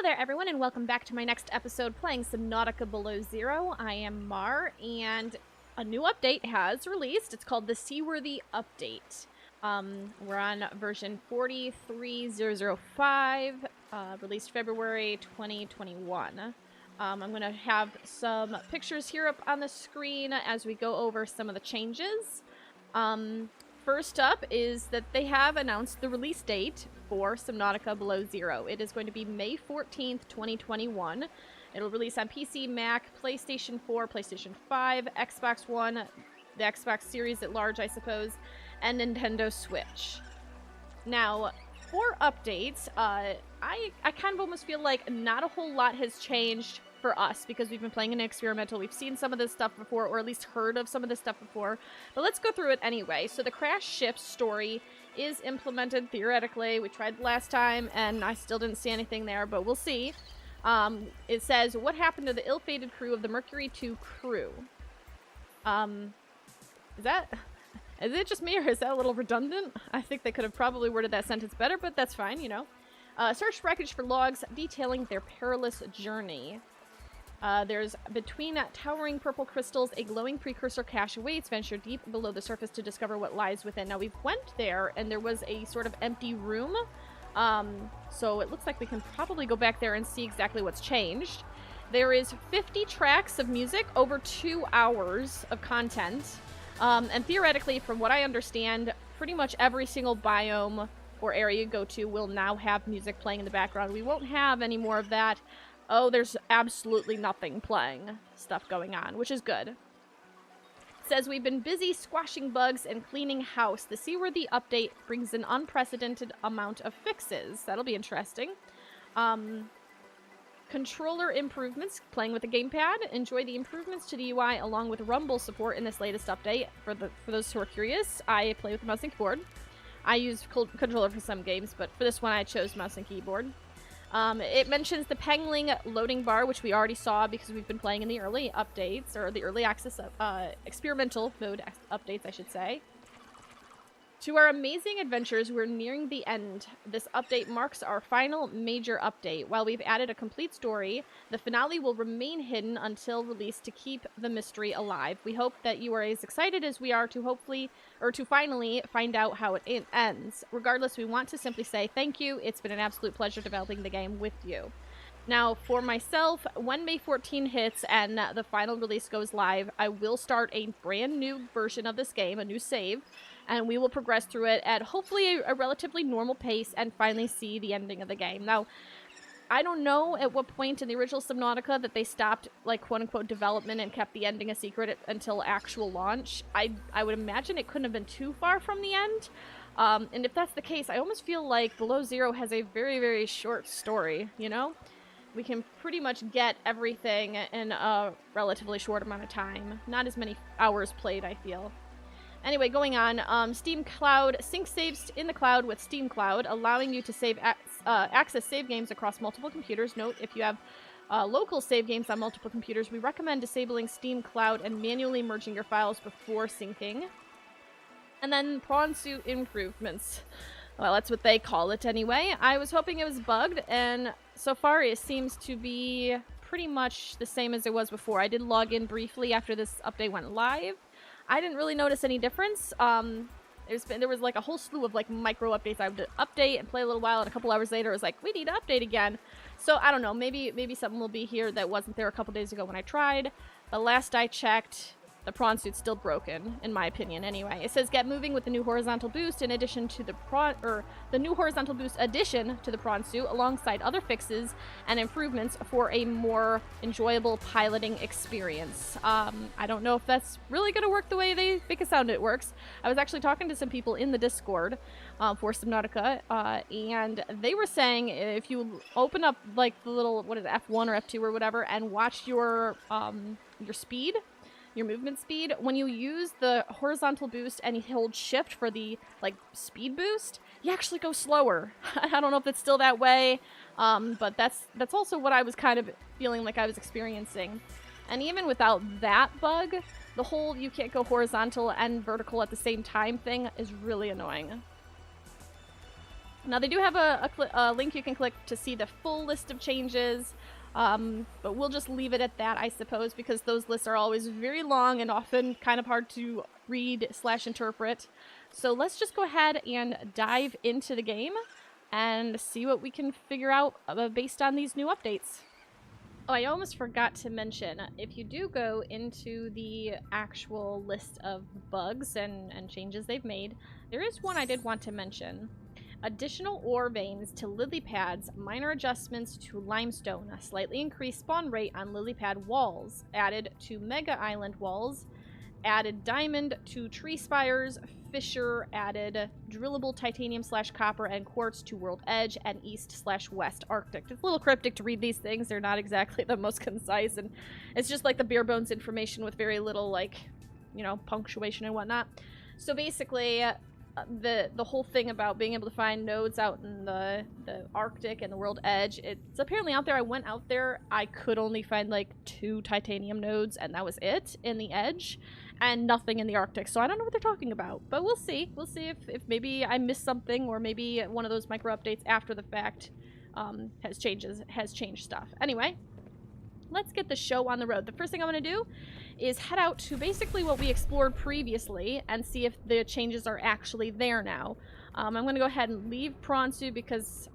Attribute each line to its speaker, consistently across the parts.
Speaker 1: there, everyone, and welcome back to my next episode playing Subnautica Below Zero. I am Mar, and a new update has released. It's called the Seaworthy Update. We're on version 43005, released February 2021. I'm going to have some pictures here up on the screen as we go over some of the changes. First up is that they have announced the release date for Subnautica Below Zero. It is going to be May 14th, 2021. It'll release on PC, Mac, PlayStation 4, PlayStation 5, Xbox One, the Xbox Series at large, I suppose, and Nintendo Switch. Now, for updates, I kind of almost feel like not a whole lot has changed for us because we've been playing an experimental. We've seen some of this stuff before, or at least heard of some of this stuff before, but let's go through it anyway. So the crash ship story is implemented theoretically. We tried last time and I still didn't see anything there, but we'll see. It says, what happened to the ill-fated crew of the Mercury 2 crew? Is it just me, or is that a little redundant? I think they could have probably worded that sentence better, but that's fine, you know. Search wreckage for logs detailing their perilous journey. There's between towering purple crystals, a glowing precursor cache awaits. Venture deep below the surface to discover what lies within. Now, we went there, and there was a sort of empty room. So it looks like we can probably go back there and see exactly what's changed. There is 50 tracks of music, over 2 hours of content. And theoretically, from what I understand, pretty much every single biome or area you go to will now have music playing in the background. We won't have any more of that. Oh, there's absolutely nothing playing stuff going on, which is good. It says, we've been busy squashing bugs and cleaning house. The Seaworthy Update brings an unprecedented amount of fixes. That'll be interesting. Controller improvements, playing with the gamepad. Enjoy the improvements to the UI along with rumble support in this latest update. For those who are curious, I play with the mouse and keyboard. I use controller for some games, but for this one I chose mouse and keyboard. It mentions the Pengling loading bar, which we already saw because we've been playing in the early updates, or the early access, experimental mode updates, I should say. To our amazing adventures, we're nearing the end. This update marks our final major update. While we've added a complete story, the finale will remain hidden until release to keep the mystery alive. We hope that you are as excited as we are to finally find out how it ends. Regardless, we want to simply say thank you. It's been an absolute pleasure developing the game with you. Now, for myself, when May 14 hits and the final release goes live, I will start a brand new version of this game, a new save, and we will progress through it at hopefully a relatively normal pace and finally see the ending of the game. Now, I don't know at what point in the original Subnautica that they stopped, like, quote-unquote development and kept the ending a secret until actual launch. I would imagine it couldn't have been too far from the end. And if that's the case, I almost feel like Below Zero has a very, very short story, you know? We can pretty much get everything in a relatively short amount of time. Not as many hours played, I feel. Anyway, going on, Steam Cloud sync saves in the cloud with Steam Cloud, allowing you to access save games across multiple computers. Note, if you have local save games on multiple computers, we recommend disabling Steam Cloud and manually merging your files before syncing. And then Prawn suit improvements. Well, that's what they call it anyway. I was hoping it was bugged, and so far it seems to be pretty much the same as it was before. I did log in briefly after this update went live. I didn't really notice any difference. There was like a whole slew of like micro updates. I would update and play a little while, and a couple hours later it was like, we need to update again. So I don't know, maybe something will be here that wasn't there a couple days ago when I tried. But last I checked, the prawn suit's still broken, in my opinion, anyway. It says, get moving with the new horizontal boost in addition to the new horizontal boost addition to the prawn suit, alongside other fixes and improvements for a more enjoyable piloting experience. I don't know if that's really going to work the way they make it sound it works. I was actually talking to some people in the Discord for Subnautica, and they were saying if you open up like the little, what is it, F1 or F2 or whatever, and watch your speed, your movement speed, when you use the horizontal boost and you hold shift for the like speed boost, you actually go slower. I don't know if it's still that way, but that's also what I was kind of feeling like I was experiencing. And even without that bug, the whole you can't go horizontal and vertical at the same time thing is really annoying. Now, they do have a link you can click to see the full list of changes, but we'll just leave it at that, I suppose, because those lists are always very long and often kind of hard to read/interpret. So let's just go ahead and dive into the game and see what we can figure out based on these new updates. Oh, I almost forgot to mention, if you do go into the actual list of bugs and changes they've made, there is one I did want to mention. Additional ore veins to lily pads, minor adjustments to limestone, a slightly increased spawn rate on lily pad walls, added to mega island walls, added diamond to tree spires, fissure added drillable titanium/copper and quartz to world edge and east/west arctic. It's a little cryptic to read these things. They're not exactly the most concise, and it's just like the bare bones information with very little, like, you know, punctuation and whatnot. So basically, the whole thing about being able to find nodes out in the Arctic and the world edge, it's apparently out there. I went out there, I could only find like 2 titanium nodes, and that was it in the edge, and nothing in the Arctic. So I don't know what they're talking about, but we'll see. We'll see if maybe I missed something, or maybe one of those micro updates after the fact has changed stuff. Anyway, let's get the show on the road. The first thing I'm going to do is head out to basically what we explored previously and see if the changes are actually there now. I'm going to go ahead and leave Prawn suit because,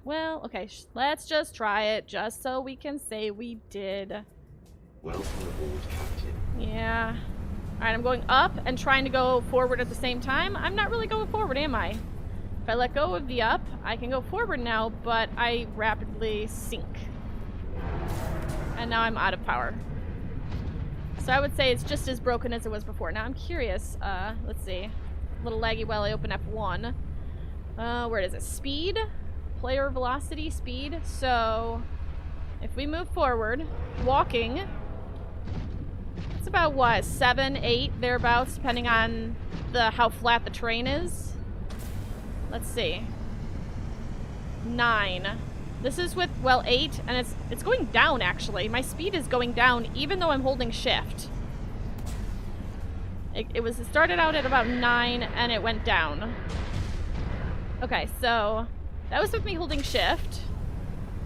Speaker 1: well, okay, let's just try it just so we can say we did.
Speaker 2: Welcome aboard, Captain.
Speaker 1: Yeah. Alright, I'm going up and trying to go forward at the same time. I'm not really going forward, am I? If I let go of the up, I can go forward now, but I rapidly sink. And now I'm out of power. So I would say it's just as broken as it was before. Now I'm curious. Let's see. A little laggy while I open F1. Where is it? Speed? Player velocity? Speed? So if we move forward, walking, it's about what? 7, 8, thereabouts, depending on how flat the terrain is. Let's see. 9. This is with, well, 8, and it's going down, actually. My speed is going down, even though I'm holding shift. It started out at about 9, and it went down. Okay, so that was with me holding shift.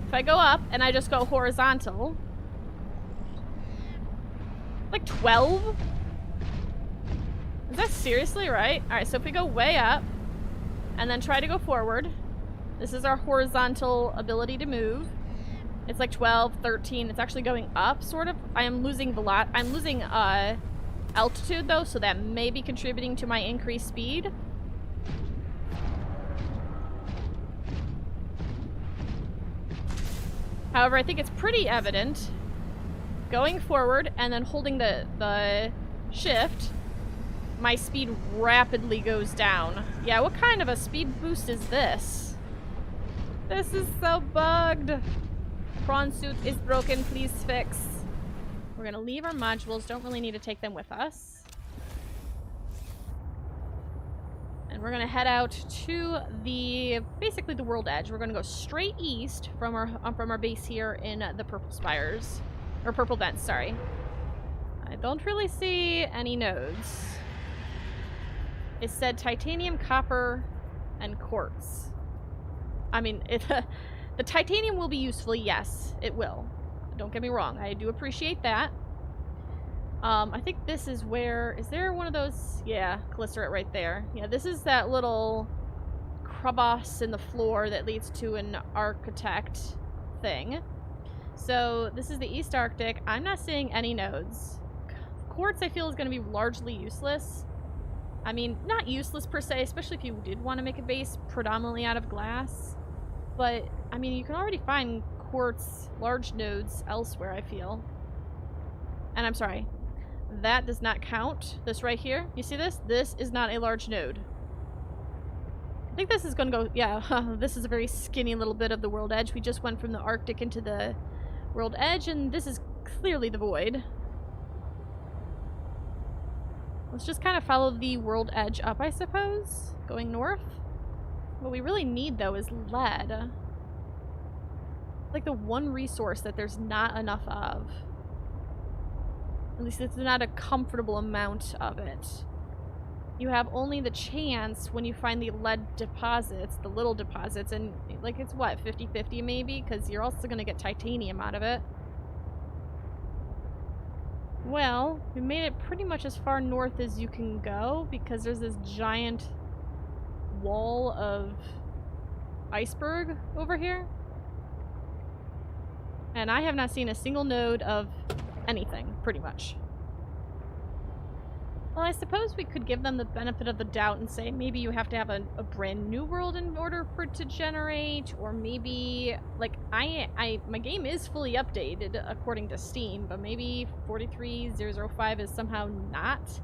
Speaker 1: If I go up, and I just go horizontal, like 12? Is that seriously right? Alright, so if we go way up, and then try to go forward, this is our horizontal ability to move. It's like 12, 13. It's actually going up, sort of. I am losing I'm losing altitude, though, so that may be contributing to my increased speed. However, I think it's pretty evident. Going forward and then holding the shift, my speed rapidly goes down. Yeah, what kind of a speed boost is this? This is so bugged. Prawn suit is broken. Please fix. We're gonna leave our modules. Don't really need to take them with us. And we're gonna head out to basically the world edge. We're gonna go straight east from our base here in the purple spires, or purple vents. Sorry. I don't really see any nodes. It said titanium, copper, and quartz. I mean, the titanium will be useful, yes, it will. Don't get me wrong, I do appreciate that. I think this is where, is there one of those? Yeah, glycerate right there. Yeah, this is that little crevasse in the floor that leads to an architect thing. So this is the East Arctic. I'm not seeing any nodes. Quartz, I feel, is going to be largely useless. I mean, not useless per se, especially if you did want to make a base predominantly out of glass. But, I mean, you can already find quartz large nodes elsewhere, I feel. And I'm sorry, that does not count. This right here, you see this? This is not a large node. I think this is going to go, yeah, this is a very skinny little bit of the world edge. We just went from the Arctic into the world edge, and this is clearly the void. Let's just kind of follow the world edge up, I suppose, going north. What we really need, though, is lead. Like the one resource that there's not enough of. At least it's not a comfortable amount of it. you have only the chance when you find the lead deposits, the little deposits, and like it's what, 50-50 maybe? Because you're also going to get titanium out of it. Well, we made it pretty much as far north as you can go because there's this giant wall of iceberg over here. And I have not seen a single node of anything, pretty much. Well, I suppose we could give them the benefit of the doubt and say maybe you have to have a brand new world in order for it to generate, or maybe, like, my game is fully updated according to Steam, but maybe 43005 is somehow not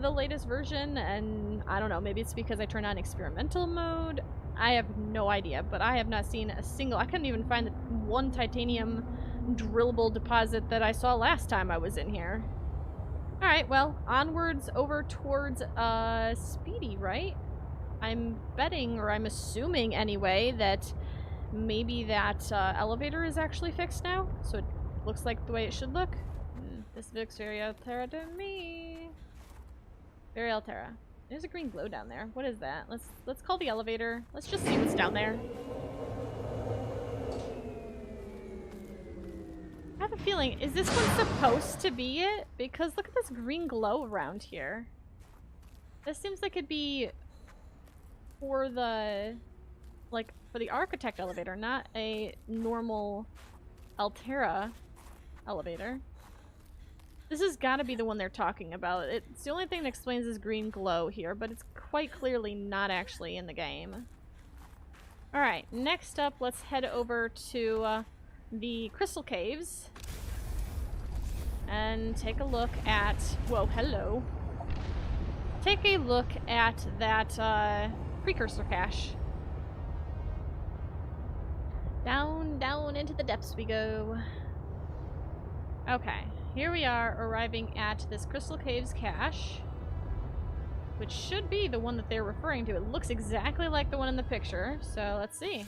Speaker 1: the latest version, and I don't know, maybe it's because I turned on experimental mode. I have no idea, but I have not seen a single, I couldn't even find the one titanium drillable deposit that I saw last time I was in here. Alright, well, onwards over towards, Speedy, right? I'm betting, or I'm assuming anyway, that maybe that, elevator is actually fixed now. So it looks like the way it should look. This looks very Altera to me. Very Altera. There's a green glow down there. What is that? Let's call the elevator. Let's just see what's down there. I have a feeling, is this one supposed to be it? Because look at this green glow around here. This seems like it'd be for the, like, for the architect elevator, not a normal Altera elevator. This has got to be the one they're talking about. It's the only thing that explains this green glow here, but it's quite clearly not actually in the game. Alright, next up, let's head over to, the crystal caves and take a look at, whoa, hello. Take a look at that precursor cache. Down, down into the depths we go. Okay, here we are arriving at this crystal caves cache, which should be the one that they're referring to. It looks exactly like the one in the picture, so let's see.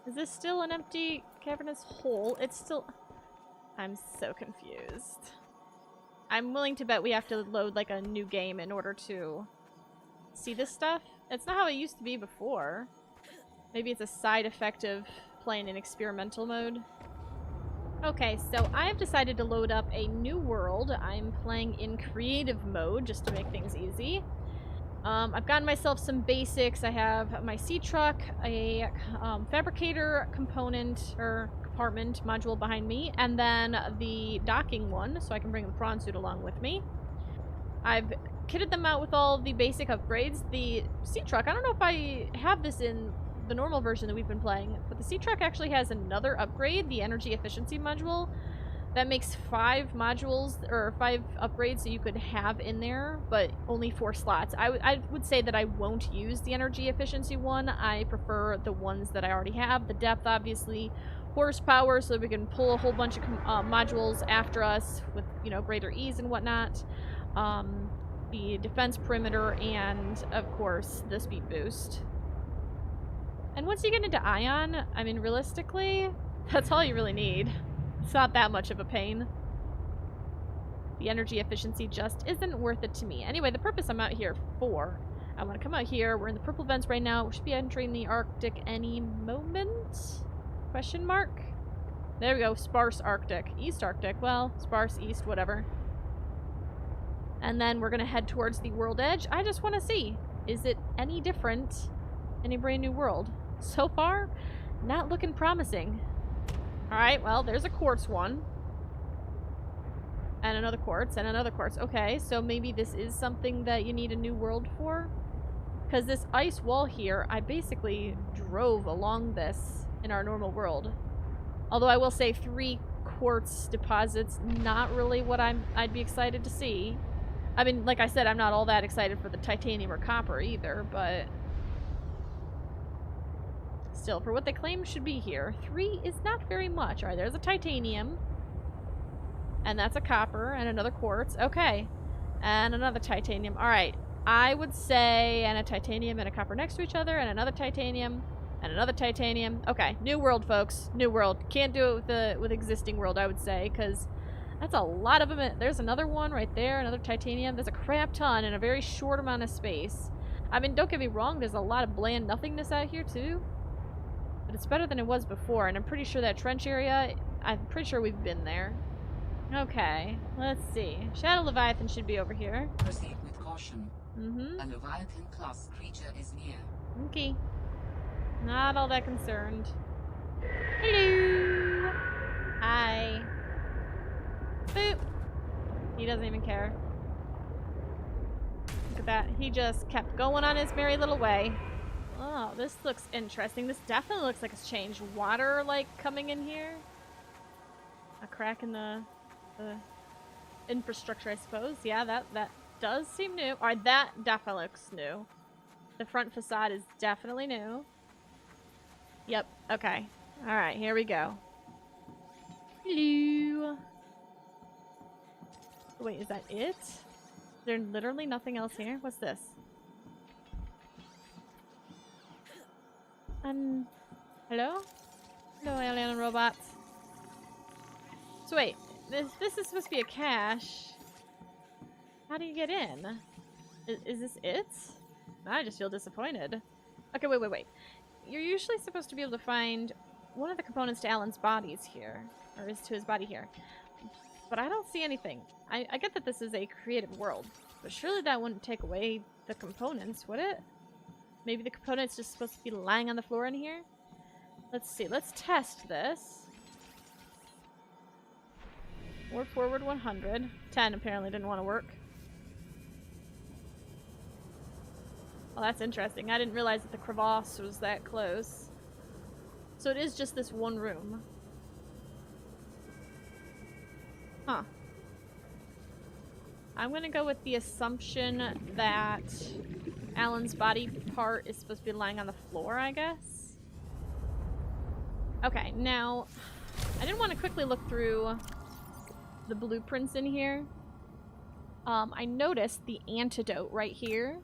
Speaker 1: Is this still an empty cavernous hole? It's still... I'm so confused. I'm willing to bet we have to load like a new game in order to see this stuff. It's not how it used to be before. Maybe it's a side effect of playing in experimental mode. Okay, so I've decided to load up a new world. I'm playing in creative mode just to make things easy. I've gotten myself some basics. I have my sea truck, a fabricator component or compartment module behind me, and then the docking one, so I can bring the prawn suit along with me. I've kitted them out with all the basic upgrades. The sea truck, I don't know if I have this in the normal version that we've been playing, but the sea truck actually has another upgrade, the energy efficiency module. That makes 5 modules, or 5 upgrades that you could have in there, but only 4 slots. I would say that I won't use the energy efficiency one. I prefer the ones that I already have. The depth, obviously. Horsepower, so that we can pull a whole bunch of modules after us with, you know, greater ease and whatnot. The defense perimeter, and, of course, the speed boost. And once you get into Ion, I mean, realistically, that's all you really need. It's not that much of a pain. The energy efficiency just isn't worth it to me. Anyway, the purpose I'm out here for, I want to come out here. We're in the purple vents right now. We should be entering the Arctic any moment? Question mark? There we go. Sparse Arctic. East Arctic. Well, sparse, east, whatever. And then we're going to head towards the world edge. I just want to see, is it any different in a brand new world? So far, not looking promising. Alright, well, there's a quartz one. And another quartz, and another quartz. Okay, so maybe this is something that you need a new world for? Because this ice wall here, I basically drove along this in our normal world. Although I will say 3 quartz deposits, not really what I'd be excited to see. I mean, like I said, I'm not all that excited for the titanium or copper either, but... still, for what they claim should be here, 3 is not very much. Alright, there's a titanium. And that's a copper and another quartz. Okay. And another titanium. Alright. I would say, and a titanium and a copper next to each other, and another titanium, and another titanium. Okay, new world, folks. New world. Can't do it with existing world, I would say, because That's a lot of them. There's another one right there, another titanium. There's a crap ton in a very short amount of space. I mean, don't get me wrong, there's a lot of bland nothingness out here too. But it's better than it was before, and I'm pretty sure that trench area, I'm pretty sure we've been there. Okay, let's see. Shadow Leviathan should be over here.
Speaker 3: Proceed with caution.
Speaker 1: Mm-hmm.
Speaker 3: A Leviathan-class creature is near.
Speaker 1: Okay. Not all that concerned. Hello! Hi. Boop! He doesn't even care. Look at that. He just kept going on his merry little way. Oh, this looks interesting. This definitely looks like it's changed. Water, like, coming in here. A crack in the infrastructure, I suppose. Yeah, that does seem new. Alright, that definitely looks new. The front facade is definitely new. Yep, okay. Alright, here we go. Hello. Wait, is that it? Is there literally nothing else here? What's this? Hello? Hello, alien robots. So wait, this is supposed to be a cache. How do you get in? Is this it? I just feel disappointed. Okay, wait. You're usually supposed to be able to find one of the components to Alan's bodies here. Or is to his body here. But I don't see anything. I get that this is a created world. But surely that wouldn't take away the components, would it? Maybe the component's just supposed to be lying on the floor in here? Let's see. Let's test this. Warp forward 100. 10 apparently didn't want to work. Well, that's interesting. I didn't realize that the crevasse was that close. So it is just this one room. Huh. I'm gonna go with the assumption that Alan's body part is supposed to be lying on the floor, I guess. Okay, now, I didn't want to quickly look through the blueprints in here. I noticed the antidote right here.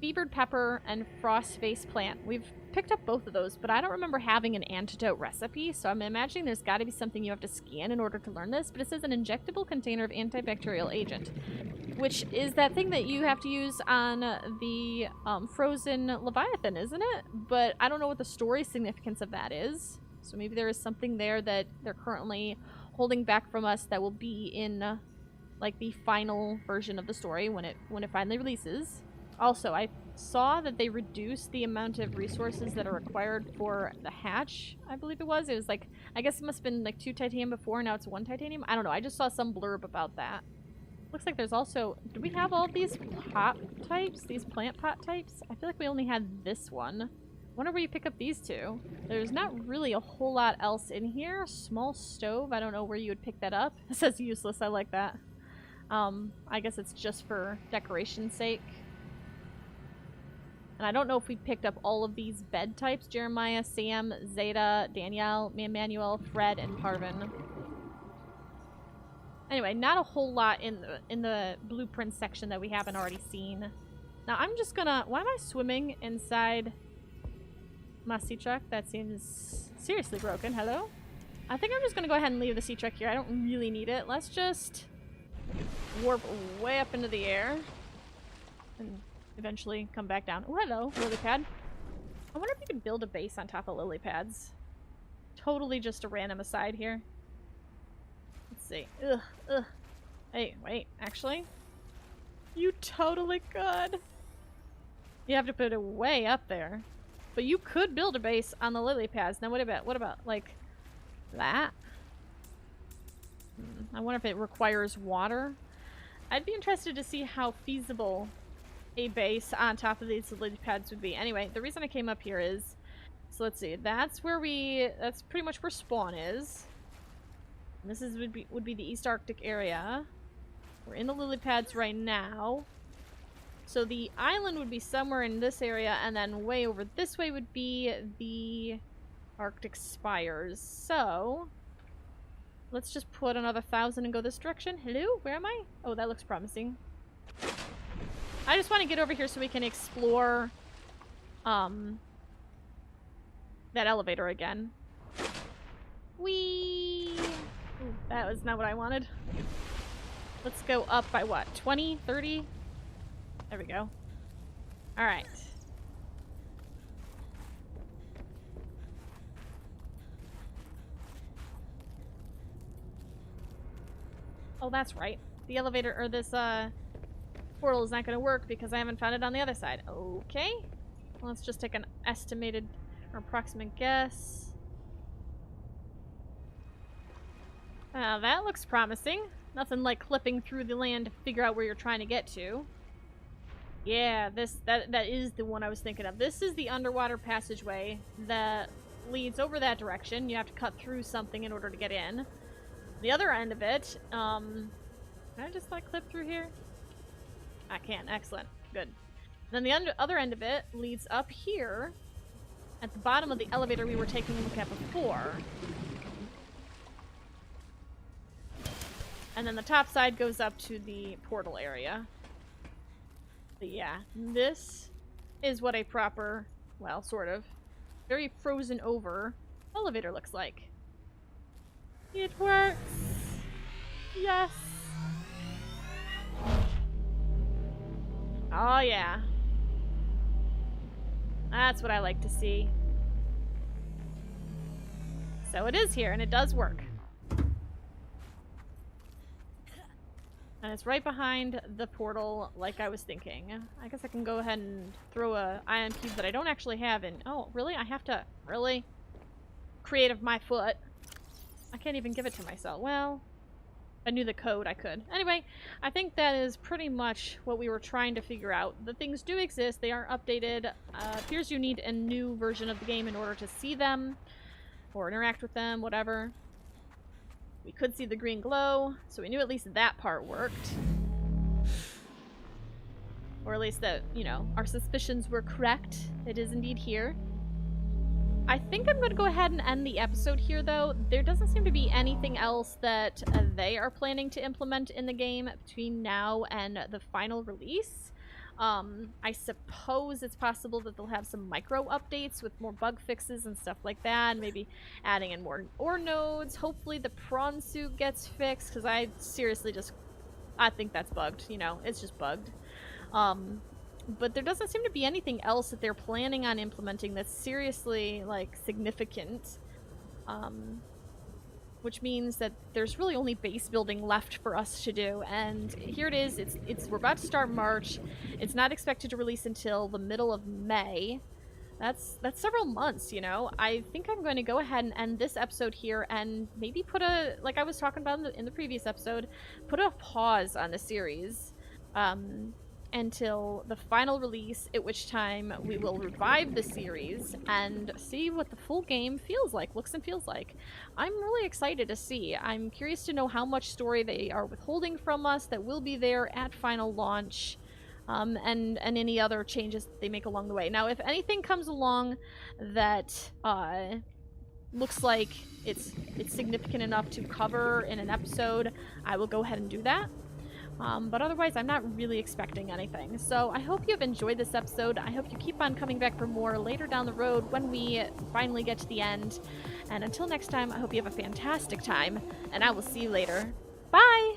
Speaker 1: Fevered pepper and frost face plant. We've picked up both of those, but I don't remember having an antidote recipe, so I'm imagining there's got to be something you have to scan in order to learn this, but it says an injectable container of antibacterial agent, which is that thing that you have to use on the frozen Leviathan, isn't it? But I don't know what the story significance of that is, so maybe there is something there that they're currently holding back from us that will be in like the final version of the story when it finally releases. Also, I saw that they reduced the amount of resources that are required for the hatch, I believe it was. It was like, I guess it must have been like 2 titanium before, now it's 1 titanium. I don't know, I just saw some blurb about that. Looks like there's also, do we have all of these pot types? These plant pot types? I feel like we only had this one. Wonder where you pick up these two. There's not really a whole lot else in here. A small stove, I don't know where you would pick that up. It says useless, I like that. I guess it's just for decoration's sake. And I don't know if we picked up all of these bed types. Jeremiah, Sam, Zeta, Danielle, Emmanuel, Fred, and Parvin. Anyway, not a whole lot in the blueprint section that we haven't already seen. Now I'm just gonna... Why am I swimming inside my sea truck? That seems seriously broken. Hello? I think I'm just gonna go ahead and leave the sea truck here. I don't really need it. Let's just warp way up into the air. And eventually come back down. Oh, hello, lily pad. I wonder if you can build a base on top of lily pads. Totally just a random aside here. Let's see. Ugh. Hey, wait, actually? You totally could. You have to put it way up there. But you could build a base on the lily pads. Now what about, like, that? I wonder if it requires water. I'd be interested to see how feasible a base on top of these lily pads would be. Anyway, the reason I came up here is, so let's see, that's pretty much where spawn is. And this would be the East Arctic area. We're in the lily pads right now. So the island would be somewhere in this area, and then way over this way would be the Arctic Spires. So let's just put another 1,000 and go this direction. Hello? Where am I? Oh, that looks promising. I just want to get over here so we can explore that elevator again. Whee! Ooh, That was not what I wanted. Let's go up by what? 20? 30? There we go. Alright. Oh, that's right. The elevator, or this, portal is not going to work because I haven't found it on the other side. Okay. Well, let's just take an estimated or approximate guess. That looks promising. Nothing like clipping through the land to figure out where you're trying to get to. Yeah, that is the one I was thinking of. This is the underwater passageway that leads over that direction. You have to cut through something in order to get in. The other end of it, can I just like clip through here? I can. Excellent. Good. Then the other end of it leads up here at the bottom of the elevator we were taking a look at before. And then the top side goes up to the portal area. But yeah, this is what a proper, well, sort of, very frozen over elevator looks like. It works! Yes! Oh yeah. That's what I like to see. So it is here, and it does work. And it's right behind the portal, like I was thinking. I guess I can go ahead and throw a ion cube that I don't actually have in. Oh, really? I have to... Really? Creative my foot. I can't even give it to myself. Well, if I knew the code, I could. Anyway, I think that is pretty much what we were trying to figure out. The things do exist. They are updated. Appears you need a new version of the game in order to see them or interact with them, whatever. We could see the green glow, so we knew at least that part worked. Or at least that, you know, our suspicions were correct. It is indeed here. I think I'm going to go ahead and end the episode here, though. There doesn't seem to be anything else that they are planning to implement in the game between now and the final release. I suppose it's possible that they'll have some micro updates with more bug fixes and stuff like that, maybe adding in more ore nodes. Hopefully the prawn suit gets fixed, because I seriously I think that's bugged, you know, it's just bugged. But there doesn't seem to be anything else that they're planning on implementing that's seriously, like, significant. Which means that there's really only base building left for us to do, and here it is. We're about to start March. It's not expected to release until the middle of May. That's several months, you know. I think I'm going to go ahead and end this episode here and maybe put a, like I was talking about in the previous episode, put a pause on the series until the final release, at which time we will revive the series and see what the full game feels like, looks and feels like. I'm really excited to see. I'm curious to know how much story they are withholding from us that will be there at final launch, and any other changes that they make along the way. Now, if anything comes along that looks like it's significant enough to cover in an episode, I will go ahead and do that. But otherwise, I'm not really expecting anything. So I hope you've enjoyed this episode. I hope you keep on coming back for more later down the road when we finally get to the end. And until next time, I hope you have a fantastic time, and I will see you later. Bye!